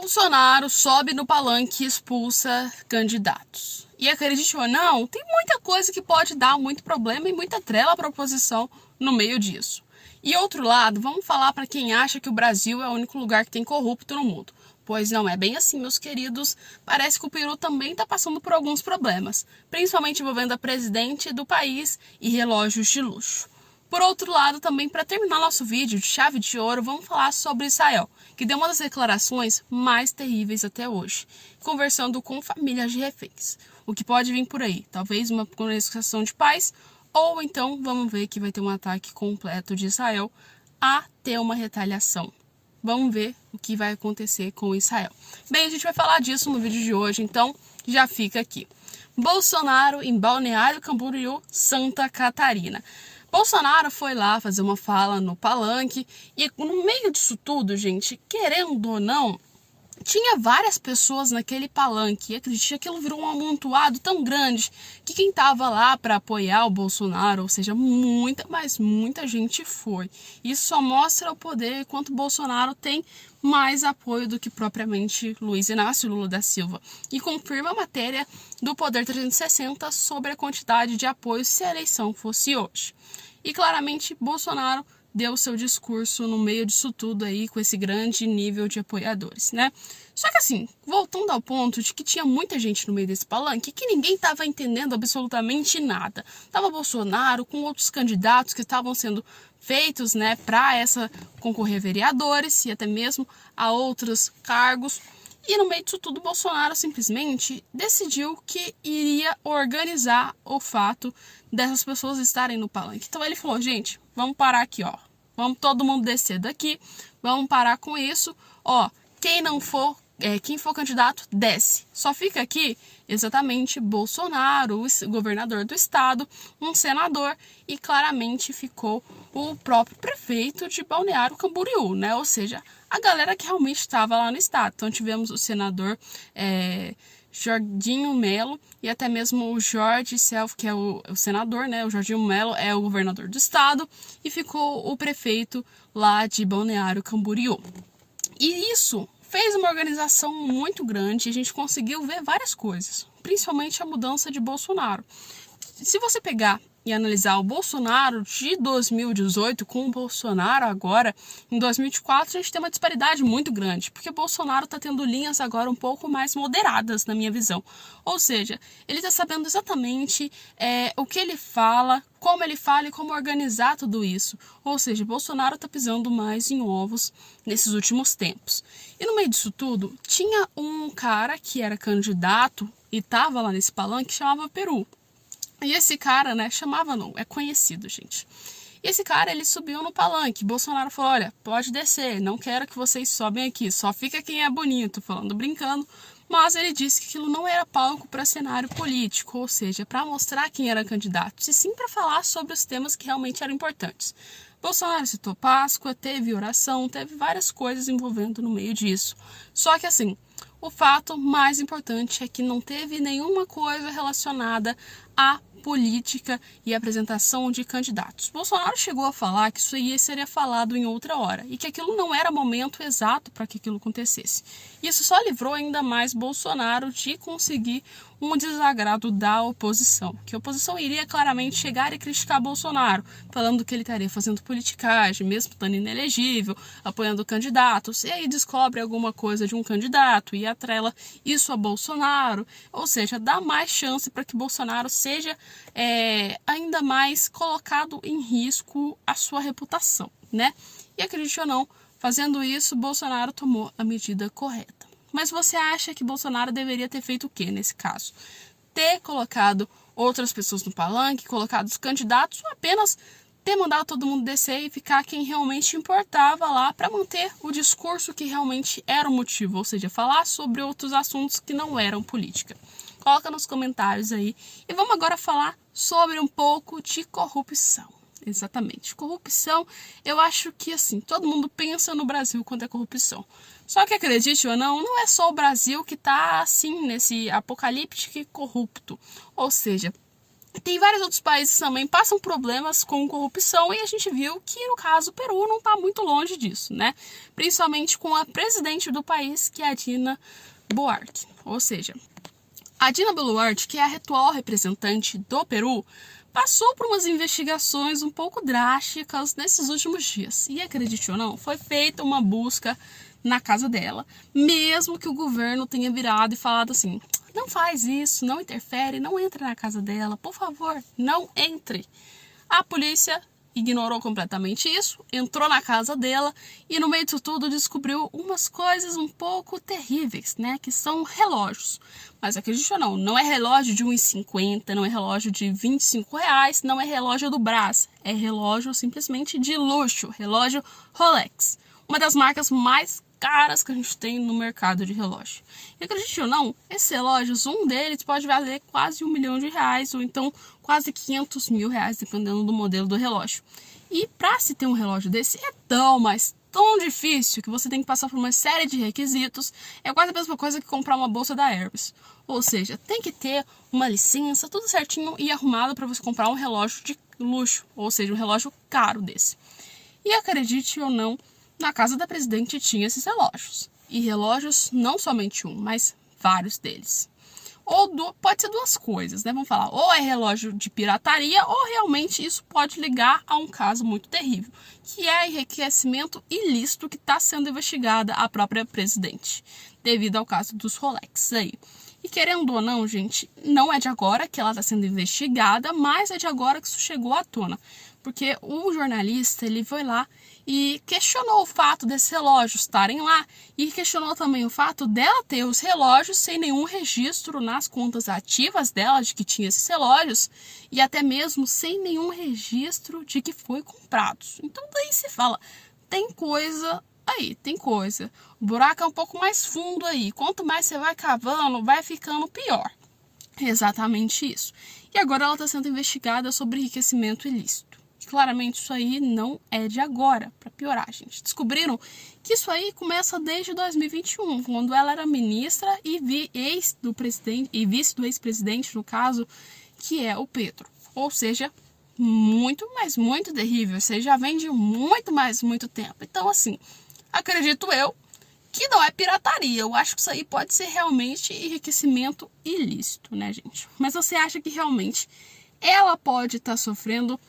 Bolsonaro sobe no palanque e expulsa candidatos. E acredite ou não, tem muita coisa que pode dar muito problema e muita trela para a oposição no meio disso. E outro lado, vamos falar para quem acha que o Brasil é o único lugar que tem corrupto no mundo. Pois não é bem assim, meus queridos. Parece que o Peru também está passando por alguns problemas, principalmente envolvendo a presidente do país e relógios de luxo. Por outro lado, também para terminar nosso vídeo de chave de ouro, vamos falar sobre Israel, que deu uma das declarações mais terríveis até hoje, conversando com famílias de reféns. O que pode vir por aí? Talvez uma negociação de paz, ou então vamos ver que vai ter um ataque completo de Israel até uma retaliação. Vamos ver o que vai acontecer com Israel. Bem, a gente vai falar disso no vídeo de hoje, então já fica aqui. Bolsonaro em Balneário Camboriú, Santa Catarina. Bolsonaro foi lá fazer uma fala no palanque e no meio disso tudo, gente, querendo ou não, tinha várias pessoas naquele palanque e acredite que aquilo virou um amontoado tão grande que quem estava lá para apoiar o Bolsonaro, ou seja, muita gente foi. Isso só mostra o poder e quanto o Bolsonaro tem mais apoio do que propriamente Luiz Inácio Lula da Silva. E confirma a matéria do Poder 360 sobre a quantidade de apoio se a eleição fosse hoje. E claramente Bolsonaro deu seu discurso no meio disso tudo aí, com esse grande nível de apoiadores, né? Só que assim, voltando ao ponto de que tinha muita gente no meio desse palanque que ninguém estava entendendo absolutamente nada. Tava Bolsonaro com outros candidatos que estavam sendo feitos, né, para essa concorrer a vereadores e até mesmo a outros cargos. E no meio disso tudo, Bolsonaro simplesmente decidiu que iria organizar o fato dessas pessoas estarem no palanque. Então ele falou, gente, vamos parar aqui, ó. Vamos todo mundo descer daqui, vamos parar com isso. Ó, quem for candidato, desce. Só fica aqui exatamente Bolsonaro, o governador do estado, um senador e claramente ficou o próprio prefeito de Balneário Camboriú, né? Ou seja, a galera que realmente estava lá no estado. Então tivemos o senador Jorginho Melo e até mesmo o Jorge Self, que é o senador, né? O Jorginho Melo é o governador do estado e ficou o prefeito lá de Balneário Camboriú. E isso fez uma organização muito grande e a gente conseguiu ver várias coisas, principalmente a mudança de Bolsonaro. Se você pegar e analisar o Bolsonaro de 2018 com o Bolsonaro agora, em 2024 a gente tem uma disparidade muito grande, porque o Bolsonaro está tendo linhas agora um pouco mais moderadas, na minha visão. Ou seja, ele está sabendo exatamente o que ele fala, como ele fala e como organizar tudo isso. Ou seja, Bolsonaro está pisando mais em ovos nesses últimos tempos. E no meio disso tudo, tinha um cara que era candidato e estava lá nesse palanque que chamava Peru. E esse cara, né, é conhecido, gente. E esse cara, ele subiu no palanque. Bolsonaro falou, olha, pode descer, não quero que vocês sobem aqui, só fica quem é bonito, falando brincando. Mas ele disse que aquilo não era palco para cenário político, ou seja, para mostrar quem era candidato, e sim para falar sobre os temas que realmente eram importantes. Bolsonaro citou Páscoa, teve oração, teve várias coisas envolvendo no meio disso. Só que assim, o fato mais importante é que não teve nenhuma coisa relacionada a política e apresentação de candidatos. Bolsonaro chegou a falar que isso aí seria falado em outra hora e que aquilo não era momento exato para que aquilo acontecesse. Isso só livrou ainda mais Bolsonaro de conseguir um desagrado da oposição, que a oposição iria claramente chegar e criticar Bolsonaro, falando que ele estaria fazendo politicagem, mesmo estando inelegível, apoiando candidatos, e aí descobre alguma coisa de um candidato e atrela isso a Bolsonaro, ou seja, dá mais chance para que Bolsonaro seja ainda mais colocado em risco a sua reputação, né? E acredite ou não, fazendo isso, Bolsonaro tomou a medida correta. Mas você acha que Bolsonaro deveria ter feito o quê nesse caso? Ter colocado outras pessoas no palanque, colocado os candidatos, ou apenas ter mandado todo mundo descer e ficar quem realmente importava lá para manter o discurso que realmente era o motivo, ou seja, falar sobre outros assuntos que não eram política. Coloca nos comentários aí. E vamos agora falar sobre um pouco de corrupção. Exatamente. Corrupção, eu acho que assim, todo mundo pensa no Brasil quando é corrupção. Só que acredite ou não, não é só o Brasil que está assim, nesse apocalíptico e corrupto. Ou seja, Tem vários outros países que também passam problemas com corrupção e a gente viu que, no caso, o Peru não está muito longe disso, né? Principalmente com a presidente do país, que é a Dina Boluarte. Ou seja, a Dina Boluarte, que é a atual representante do Peru, passou por umas investigações um pouco drásticas nesses últimos dias. E acredite ou não, foi feita uma busca na casa dela, mesmo que o governo tenha virado e falado assim: não faz isso, não interfere, não entre na casa dela, por favor, não entre. A polícia ignorou completamente isso, entrou na casa dela e no meio disso tudo descobriu umas coisas um pouco terríveis, né? Que são relógios. Mas acredite ou não, não é relógio de R$1,50, não é relógio de R$25, não é relógio do Brás, é relógio simplesmente de luxo, relógio Rolex. Uma das marcas mais caras que a gente tem no mercado de relógio. E acredite ou não, esses relógios, um deles pode valer quase R$1 milhão, ou então quase R$500 mil, dependendo do modelo do relógio. E para se ter um relógio desse é tão, mas tão difícil que você tem que passar por uma série de requisitos. É quase a mesma coisa que comprar uma bolsa da Hermes. Ou seja, tem que ter uma licença, tudo certinho e arrumado para você comprar um relógio de luxo, ou seja, um relógio caro desse. E acredite ou não, na casa da presidente tinha esses relógios. E relógios, não somente um, mas vários deles. Pode ser duas coisas, né? Vamos falar, ou é relógio de pirataria, ou realmente isso pode ligar a um caso muito terrível, que é enriquecimento ilícito que está sendo investigada a própria presidente, devido ao caso dos Rolex aí. E querendo ou não, gente, não é de agora que ela está sendo investigada, mas é de agora que isso chegou à tona. Porque o jornalista, ele foi lá e questionou o fato desses relógios estarem lá e questionou também o fato dela ter os relógios sem nenhum registro nas contas ativas dela de que tinha esses relógios e até mesmo sem nenhum registro de que foi comprados. Então daí se fala, tem coisa aí, tem coisa. O buraco é um pouco mais fundo aí. Quanto mais você vai cavando, vai ficando pior. É exatamente isso. E agora ela está sendo investigada sobre enriquecimento ilícito. Claramente isso aí não é de agora, para piorar, gente. Descobriram que isso aí começa desde 2021, quando ela era ministra e vice do ex-presidente, no caso, que é o Petro. Ou seja, muito, mas muito terrível. Ou seja, já vem de muito tempo. Então, assim, acredito eu que não é pirataria. Eu acho que isso aí pode ser realmente enriquecimento ilícito, né, gente? Mas você acha que realmente ela pode estar sofrendo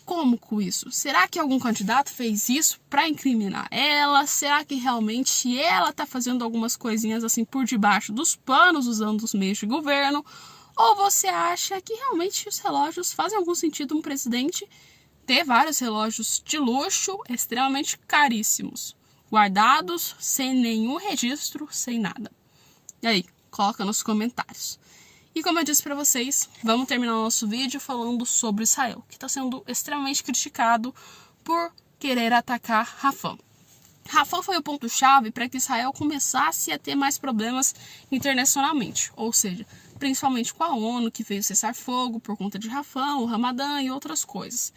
como com isso? Será que algum candidato fez isso para incriminar ela? Será que realmente ela está fazendo algumas coisinhas assim por debaixo dos panos, usando os meios de governo? Ou você acha que realmente os relógios fazem algum sentido um presidente ter vários relógios de luxo extremamente caríssimos, guardados sem nenhum registro, sem nada? E aí, coloca nos comentários. E como eu disse para vocês, vamos terminar o nosso vídeo falando sobre Israel, que está sendo extremamente criticado por querer atacar Rafah. Rafah foi o ponto-chave para que Israel começasse a ter mais problemas internacionalmente, ou seja, principalmente com a ONU, que veio cessar fogo por conta de Rafah, o Ramadã e outras coisas.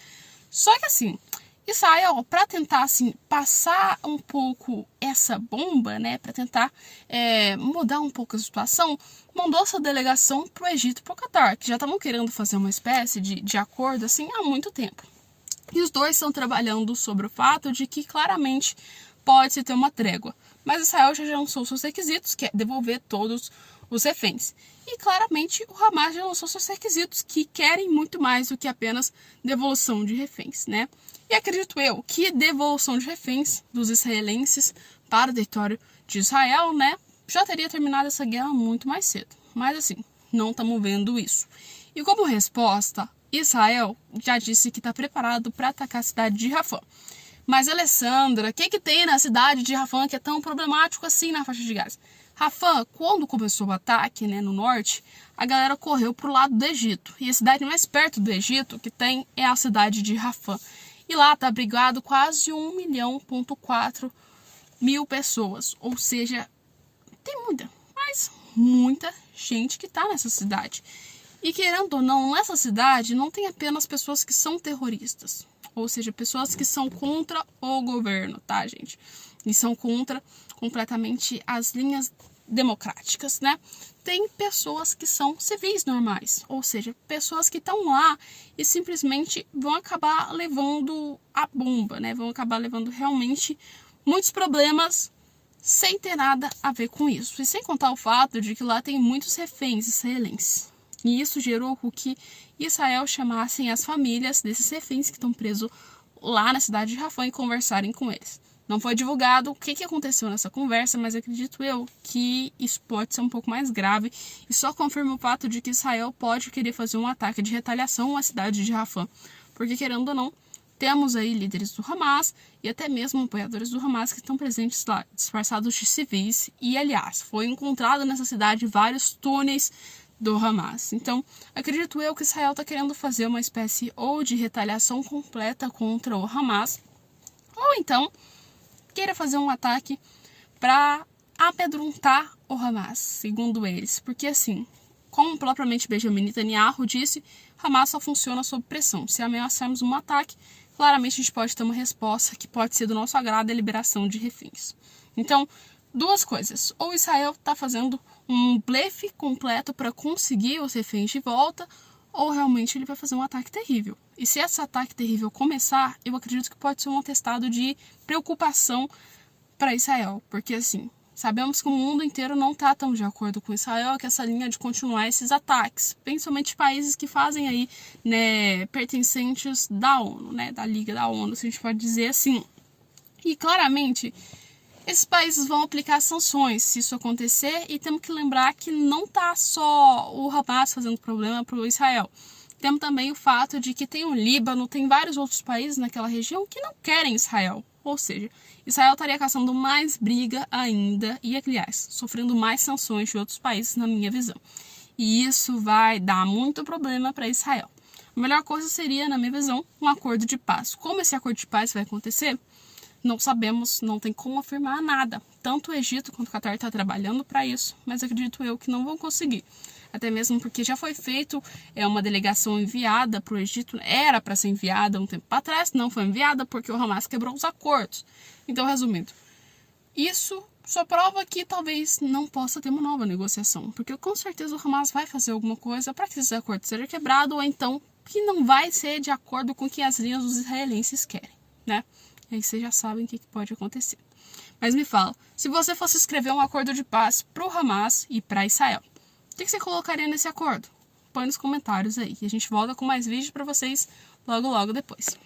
Só que assim, Israel, para tentar assim, passar um pouco essa bomba, né, para tentar mudar um pouco a situação, mandou essa delegação para o Egito e para o Catar, que já estavam querendo fazer uma espécie de acordo assim há muito tempo. E os dois estão trabalhando sobre o fato de que claramente pode-se ter uma trégua. Mas Israel já lançou seus requisitos, que é devolver todos os reféns. E claramente o Hamas já lançou seus requisitos, que querem muito mais do que apenas devolução de reféns, né? E acredito eu que devolução de reféns dos israelenses para o território de Israel, né, já teria terminado essa guerra muito mais cedo. Mas assim, não estamos vendo isso. E como resposta, Israel já disse que está preparado para atacar a cidade de Rafah. Mas, Alessandra, o que tem na cidade de Rafah que é tão problemático assim na faixa de Gaza? Rafah, quando começou o ataque, né, no norte, a galera correu para o lado do Egito. E a cidade mais perto do Egito que tem é a cidade de Rafah. E lá está abrigado quase 1,4 milhão pessoas. Ou seja, tem muita gente que está nessa cidade. E querendo ou não, nessa cidade não tem apenas pessoas que são terroristas. Ou seja, pessoas que são contra o governo, tá, gente? E são contra completamente as linhas democráticas, né? Tem pessoas que são civis normais, ou seja, pessoas que estão lá e simplesmente vão acabar levando a bomba, né? Vão acabar levando realmente muitos problemas sem ter nada a ver com isso. E sem contar o fato de que lá tem muitos reféns israelenses. E isso gerou com que Israel chamassem as famílias desses reféns que estão presos lá na cidade de Rafah e conversarem com eles. Não foi divulgado o que aconteceu nessa conversa, mas acredito eu que isso pode ser um pouco mais grave e só confirma o fato de que Israel pode querer fazer um ataque de retaliação à cidade de Rafah. Porque, querendo ou não, temos aí líderes do Hamas e até mesmo apoiadores do Hamas que estão presentes lá, disfarçados de civis. E, aliás, foi encontrado nessa cidade vários túneis do Hamas. Então, acredito eu que Israel está querendo fazer uma espécie ou de retaliação completa contra o Hamas, ou então queira fazer um ataque para amedrontar o Hamas, segundo eles. Porque assim, como propriamente Benjamin Netanyahu disse, Hamas só funciona sob pressão. Se ameaçarmos um ataque, claramente a gente pode ter uma resposta que pode ser do nosso agrado a liberação de reféns. Então, duas coisas. Ou Israel está fazendo um blefe completo para conseguir os reféns de volta, ou realmente ele vai fazer um ataque terrível. E se esse ataque terrível começar, eu acredito que pode ser um atestado de preocupação para Israel. Porque assim, sabemos que o mundo inteiro não está tão de acordo com Israel, que essa linha de continuar esses ataques. Principalmente países que fazem aí, né, pertencentes da ONU, né, da Liga da ONU, se a gente pode dizer assim. E claramente, esses países vão aplicar sanções se isso acontecer, e temos que lembrar que não está só o Hamas fazendo problema para o Israel. Temos também o fato de que tem o Líbano, tem vários outros países naquela região que não querem Israel. Ou seja, Israel estaria caçando mais briga ainda e, aliás, sofrendo mais sanções de outros países, na minha visão. E isso vai dar muito problema para Israel. A melhor coisa seria, na minha visão, um acordo de paz. Como esse acordo de paz vai acontecer? Não sabemos, não tem como afirmar nada. Tanto o Egito quanto o Catar está trabalhando para isso, mas acredito eu que não vão conseguir. Até mesmo porque já foi feito uma delegação enviada para o Egito, era para ser enviada um tempo atrás, não foi enviada porque o Hamas quebrou os acordos. Então, resumindo, isso só prova que talvez não possa ter uma nova negociação, porque com certeza o Hamas vai fazer alguma coisa para que esse acordo seja quebrado, ou então que não vai ser de acordo com o que as linhas dos israelenses querem, né? E aí vocês já sabem o que pode acontecer. Mas me fala, se você fosse escrever um acordo de paz para o Hamas e para Israel, o que você colocaria nesse acordo? Põe nos comentários aí. E a gente volta com mais vídeos para vocês logo depois.